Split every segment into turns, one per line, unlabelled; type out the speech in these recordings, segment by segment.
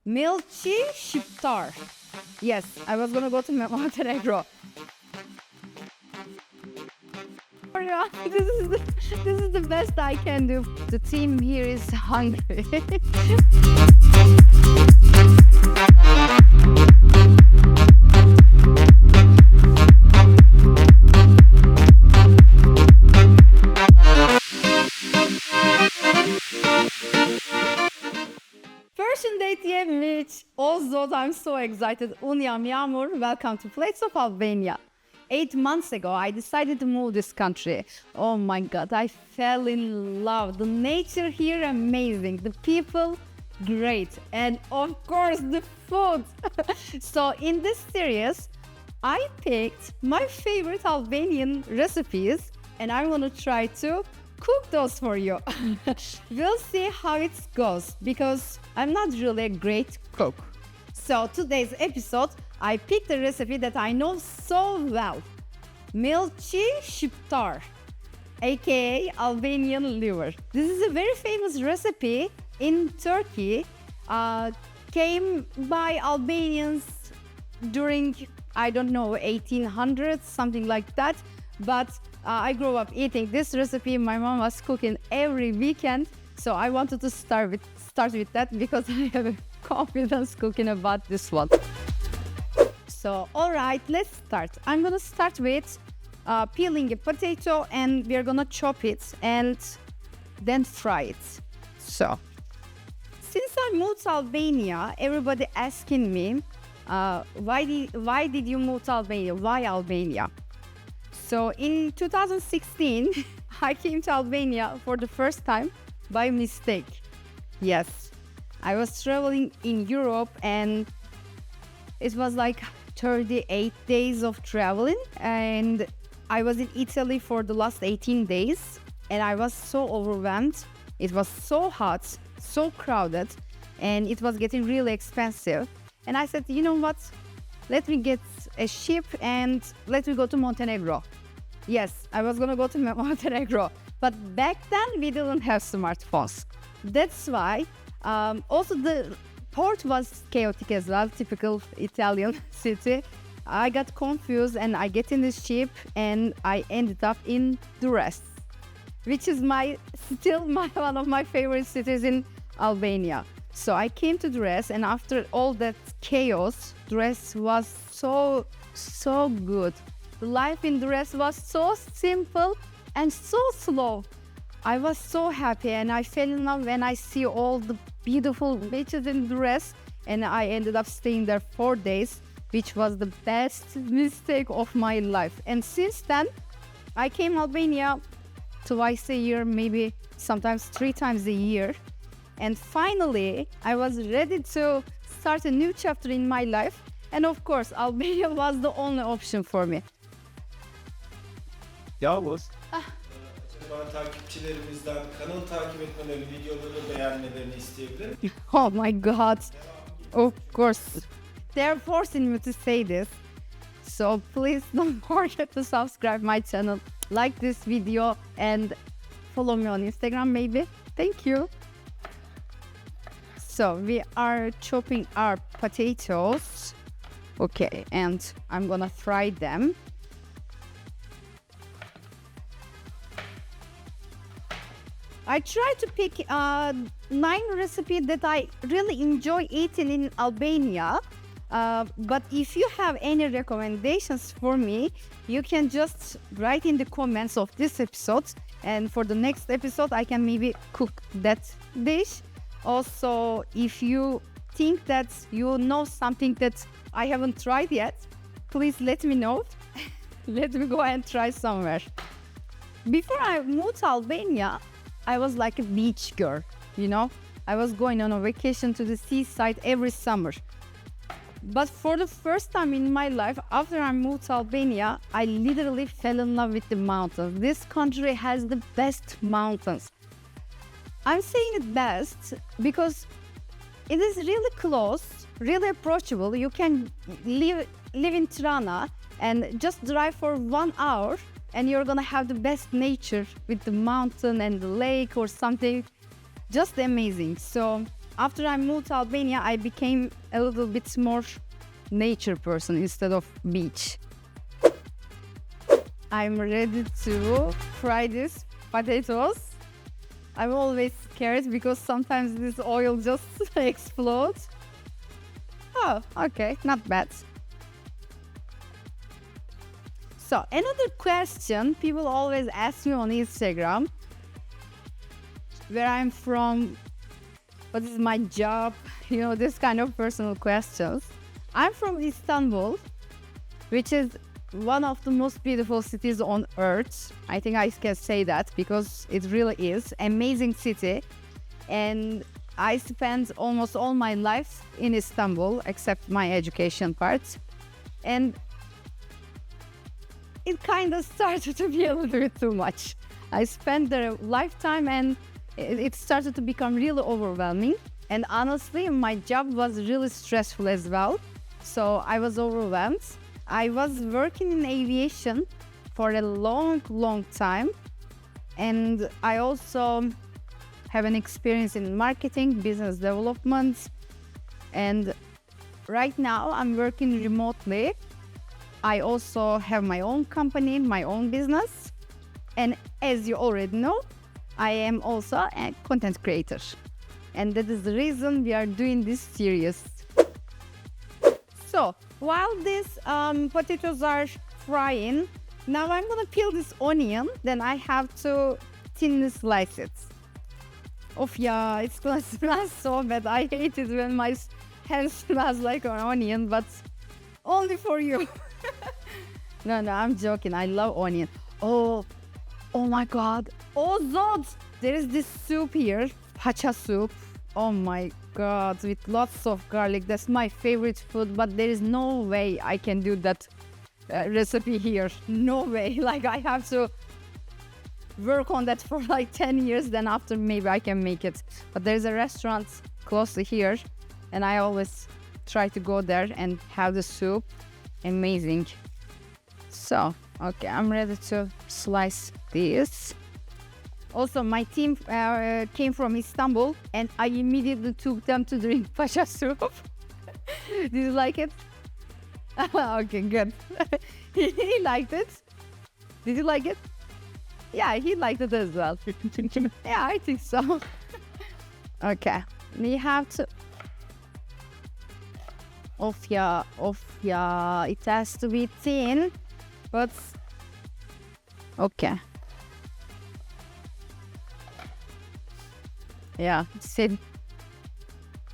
Mëlçi Shqiptare. Yes, I was gonna go to Montenegro. This is the best I can do. The team here is hungry. First date yemiş. Also, I'm so excited. Unyam Yağmur, welcome to Flakes of Albania. 8 months ago, I decided to move this country. Oh my God, I fell in love. The nature here, amazing. The people, great. And of course, the food. So in this series, I picked my favorite Albanian recipes and I'm gonna try to cook those for you. We'll see how it goes because I'm not really a great cook. So today's episode, I picked a recipe that I know so well. Mëlçi Shqiptare, aka Albanian liver. This is a very famous recipe in Turkey. Came by Albanians during, I don't know, 1800s, something like that. But I grew up eating this recipe. My mom was cooking every weekend. So I wanted to start with that because I have a confidence cooking about this one. So, all right, let's start. I'm gonna start with peeling a potato and we're gonna chop it and then fry it. So, since I moved to Albania, everybody asking me, why did you move to Albania? Why Albania? So in 2016, I came to Albania for the first time by mistake. Yes, I was traveling in Europe and it was like 38 days of traveling and I was in Italy for the last 18 days and I was so overwhelmed. It was so hot, so crowded and it was getting really expensive. And I said, you know what? Let me get a ship and let me go to Montenegro. Yes, I was gonna go to Montenegro. But back then we didn't have smartphones. That's why also the port was chaotic as well, typical Italian city. I got confused and I get in the ship and I ended up in Durrës, which is still one of my favorite cities in Albania. So I came to Durrës and after all that chaos, Durrës was so good. The life in Durrës was so simple and so slow. I was so happy and I fell in love when I see all the beautiful beaches in Durrës and I ended up staying there 4 days, which was the best mistake of my life. And since then, I came Albania twice a year, maybe sometimes 3 times a year. And finally, I was ready to start a new chapter in my life. And of course, Albania was the only option for me.
Yavuz. Acaba takipçilerimizden kanalı takip etmelerini, videoları beğenmelerini isteyebilir miyim?
Oh my God. Of course. They're forcing me to say this. So please don't forget to subscribe my channel, like this video and follow me on Instagram maybe. Thank you. So we are chopping our potatoes. Okay, and I'm gonna fry them. I try to pick 9 recipes that I really enjoy eating in Albania. But if you have any recommendations for me, you can just write in the comments of this episode. And for the next episode, I can maybe cook that dish. Also, if you think that you know something that I haven't tried yet, please let me know. Let me go and try somewhere. Before I moved to Albania, I was like a beach girl, you know? I was going on a vacation to the seaside every summer. But for the first time in my life, after I moved to Albania, I literally fell in love with the mountains. This country has the best mountains. I'm saying it best because it is really close, really approachable. You can live in Tirana and just drive for 1 hour and you're gonna have the best nature with the mountain and the lake or something. Just amazing. So after I moved to Albania, I became a little bit more nature person instead of beach. I'm ready to fry these potatoes. I'm always scared because sometimes this oil just explodes. Oh, okay, not bad. So another question people always ask me on Instagram, where I'm from, what is my job, this kind of personal questions. I'm from Istanbul, which is one of the most beautiful cities on earth. I think I can say that because it really is amazing city. And I spent almost all my life in Istanbul, except my education part. And it kind of started to be a little bit too much. I spent there a lifetime and it started to become really overwhelming. And honestly, my job was really stressful as well. So I was overwhelmed. I was working in aviation for a long time. And I also have an experience in marketing, business development. And right now I'm working remotely. I also have my own company, my own business. And as you already know, I am also a content creator. And that is the reason we are doing this series. So, while these potatoes are frying, now I'm gonna peel this onion, then I have to thinly slice it. Yeah, it's gonna smell so bad. I hate it when my hand smells like an onion, but only for you. No, I'm joking. I love onion. Oh my God. Oh, Zod! There is this soup here, pacha soup. Oh my God, with lots of garlic. That's my favorite food, but there is no way I can do that recipe here. No way. Like, I have to work on that for like 10 years, then after maybe I can make it. But there's a restaurant close to here, and I always try to go there and have the soup. Amazing. So, okay, I'm ready to slice this. Also, my team came from Istanbul, and I immediately took them to drink pacha soup. Did you like it? Okay, good. He liked it. Did you like it? Yeah, he liked it as well. Yeah, I think so. Okay, we have to... yeah, it has to be thin, but... Okay. Yeah, sit.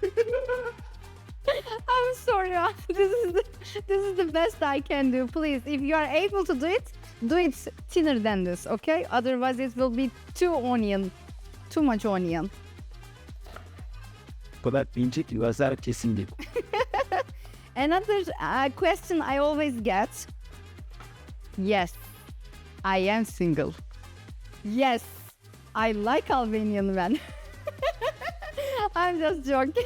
I'm sorry, this is the best I can do. Please, if you are able to do it thinner than this, okay? Otherwise, it will be too much onion. Another question I always get. Yes, I am single. Yes, I like Albanian men. I'm just joking.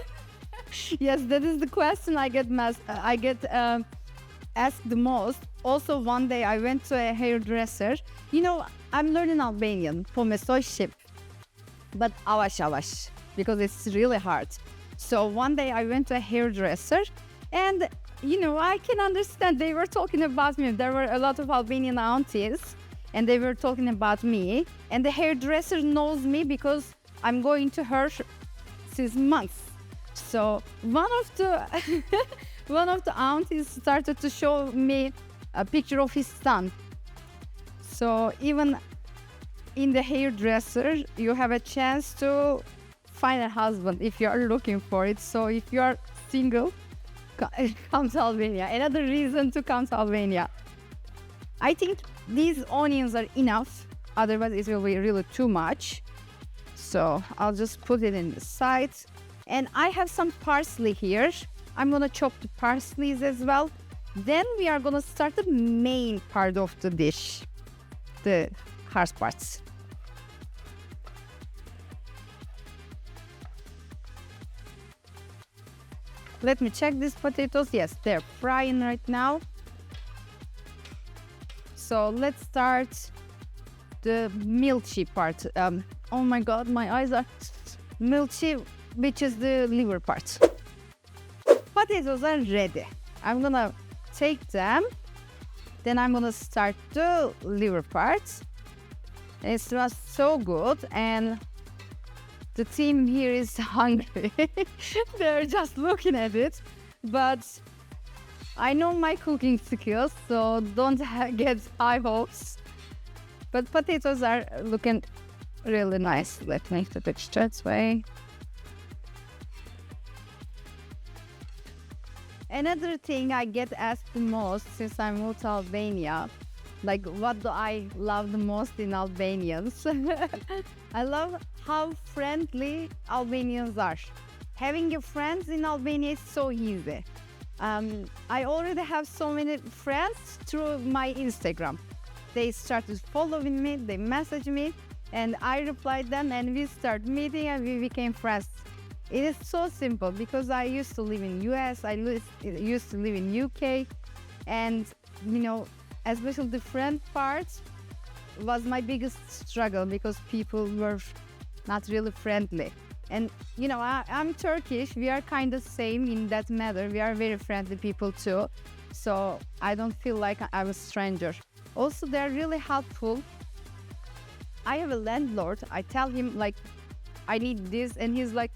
Yes, that is the question I get asked the most. Also, one day I went to a hairdresser. I'm learning Albanian for Mëlçi Shqiptare, but avash, because it's really hard. So one day I went to a hairdresser, and I can understand they were talking about me. There were a lot of Albanian aunties, and they were talking about me. And the hairdresser knows me because I'm going to her since months. So one of the aunties started to show me a picture of his son. So even in the hairdresser, you have a chance to find a husband if you are looking for it. So if you are single, come to Albania. Another reason to come to Albania. I think these onions are enough. Otherwise, it will be really too much. So I'll just put it in the side. And I have some parsley here. I'm gonna chop the parsleys as well. Then we are gonna start the main part of the dish, the hard parts. Let me check these potatoes. Yes, they're frying right now. So let's start the Mëlçi part. Oh my God, my eyes are... Mëlçi, which is the liver part. Potatoes are ready. I'm gonna take them. Then I'm gonna start the liver part. It smells so good, and the team here is hungry. They're just looking at it, but I know my cooking skills, so don't get high hopes. But potatoes are looking really nice. Let's make the picture that way. Another thing I get asked the most since I moved to Albania, like what do I love the most in Albanians? I love how friendly Albanians are. Having friends in Albania is so easy. I already have so many friends through my Instagram. They started following me, they message me, and I replied them, and we start meeting and we became friends. It is so simple because I used to live in US, I used to live in UK, and you know, especially the friend part was my biggest struggle because people were not really friendly. And you know, I'm Turkish, we are kind of same in that matter. We are very friendly people too, so I don't feel like I'm a stranger. Also, they're really helpful. I have a landlord, I tell him like I need this, and he's like,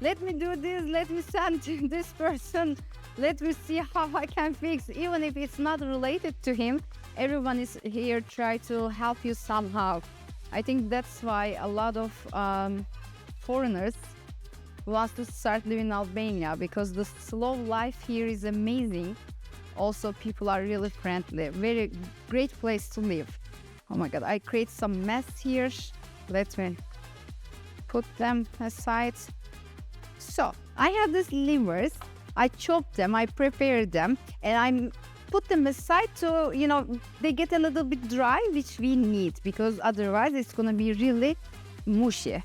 let me do this, let me send to this person, let me see how I can fix. Even if it's not related to him, everyone is here try to help you somehow. I think that's why a lot of foreigners want to start living in Albania, because the slow life here is amazing. Also, people are really friendly, very great place to live. Oh my god, I create some mess here. Let me put them aside. So I have these livers, I chop them, I prepare them, and I put them aside so, you know, they get a little bit dry, which we need, because otherwise it's gonna be really mushy.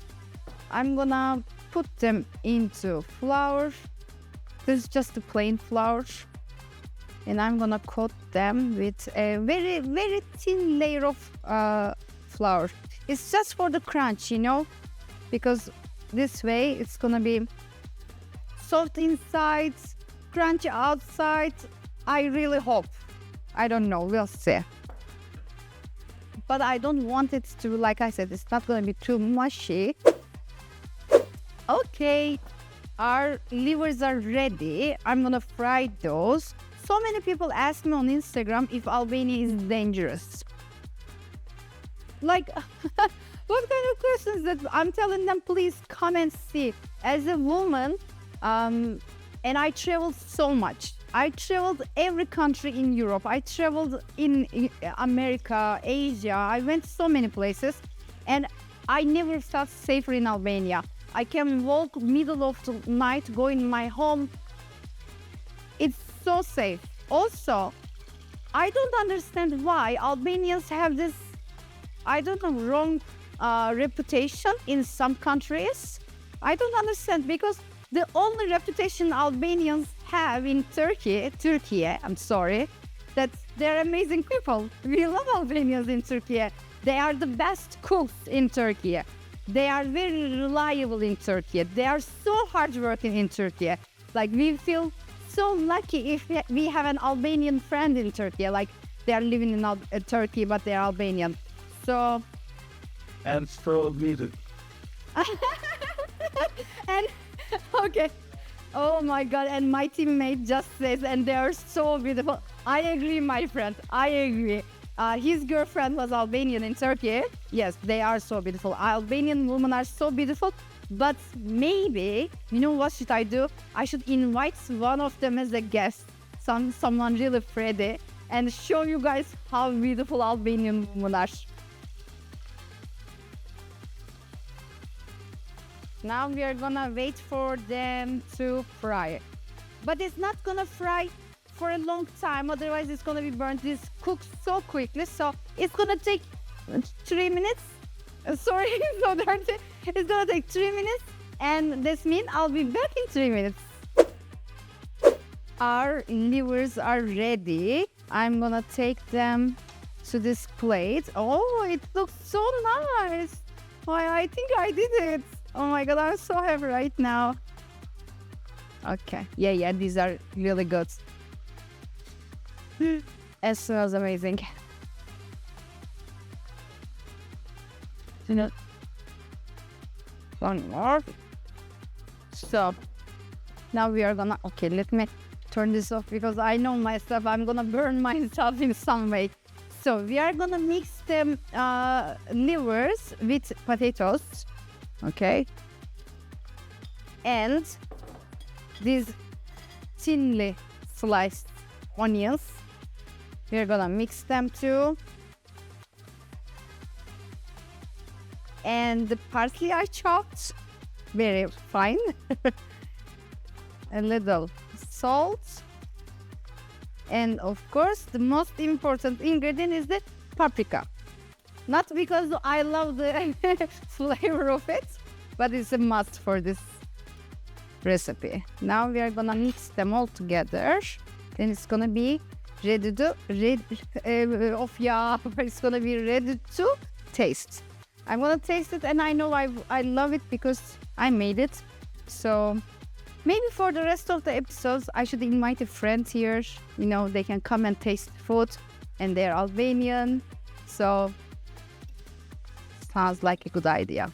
I'm gonna put them into flour. This is just a plain flour. And I'm gonna coat them with a very, very thin layer of flour. It's just for the crunch, you know, because this way it's gonna be soft inside, crunchy outside. I really hope. I don't know, we'll see. But I don't want it to, like I said, it's not gonna be too mushy. Okay, our livers are ready. I'm gonna fry those. So many people ask me on Instagram if Albania is dangerous. Like, what kind of questions that I'm telling them, please come and see. As a woman, and I traveled so much. I traveled every country in Europe. I traveled in America, Asia. I went so many places, and I never felt safer in Albania. I can walk middle of the night, go in my home. It's so safe. Also, I don't understand why Albanians have this, I don't know, wrong reputation in some countries. I don't understand, because the only reputation Albanians have in Turkey, that they're amazing people. We love Albanians in Turkey. They are the best cooks in Turkey. They are very reliable in Turkey. They are so hardworking in Turkey. Like, we feel so lucky if we have an Albanian friend in Turkey. Like, they are living in Turkey, but they are Albanian. So.
And so needed.
And okay. Oh my god, and my teammate just says, and they are so beautiful. I agree, my friend. I agree. His girlfriend was Albanian in Turkey. Yes, they are so beautiful. Albanian women are so beautiful. But maybe, you know what should I do? I should invite one of them as a guest, someone really pretty, and show you guys how beautiful Albanian women are. Now we are gonna wait for them to fry. But it's not gonna fry for a long time, otherwise it's gonna be burnt. This cooks so quickly, so it's gonna take 3 minutes. Sorry, so dirty. It's gonna take 3 minutes, and this means I'll be back in 3 minutes. Our livers are ready. I'm gonna take them to this plate. Oh, it looks so nice. I think I did it. Oh my god, I'm so happy right now. Okay. Yeah, these are really good. It smells amazing. You know, one more. So now we are gonna, okay, let me turn this off because I know myself, I'm gonna burn myself in some way. So we are gonna mix the livers with potatoes, okay? And these thinly sliced onions, we're gonna mix them too. And the parsley I chopped very fine. A little salt. And of course, the most important ingredient is the paprika. Not because I love the flavor of it, but it's a must for this recipe. Now we are gonna mix them all together. Then it's gonna be ready to it's gonna be ready to taste. I'm gonna taste it, and I know I love it because I made it. So maybe for the rest of the episodes, I should invite a friend here. You know, they can come and taste food, and they're Albanian. So sounds like a good idea.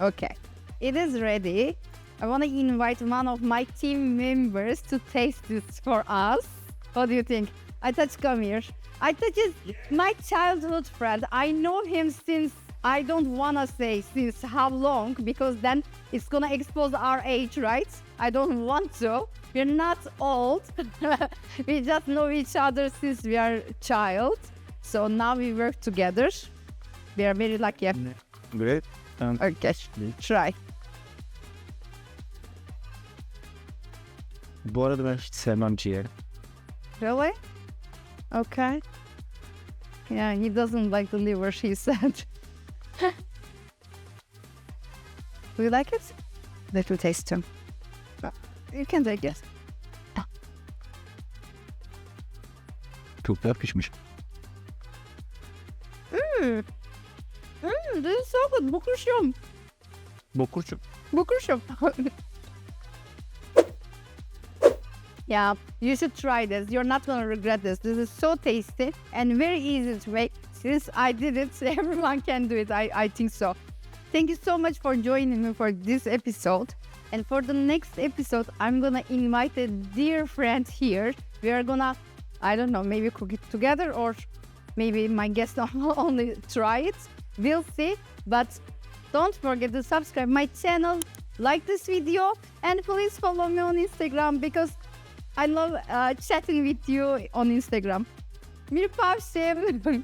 Okay, it is ready. I want to invite one of my team members to taste this for us. What do you think? Aytaç, come here. Aytaç is my childhood friend. I know him since, I don't want to say since how long, because then it's going to expose our age, right? I don't want to. We're not old. We just know each other since we are child. So now we work together. We are very lucky.
Great.
Okay, try.
Bu arada ben hiç sevmem ciğer.
Really? Okay. Yeah, he doesn't like the liver, she said. Do you like it? Let me taste him. You can take it.
Çok da pişmiş.
This is so good. Bokuşum.
Bokurçuk.
Bokuşum. Yeah, you should try this. You're not gonna regret this. This is so tasty and very easy to make. Since I did it, everyone can do it. I think so. Thank you so much for joining me for this episode. And for the next episode, I'm gonna invite a dear friend here. We are gonna, I don't know, maybe cook it together, or maybe my guest only try it. We'll see. But don't forget to subscribe my channel, like this video, and please follow me on Instagram because I love chatting with you on Instagram. Mirpavsim.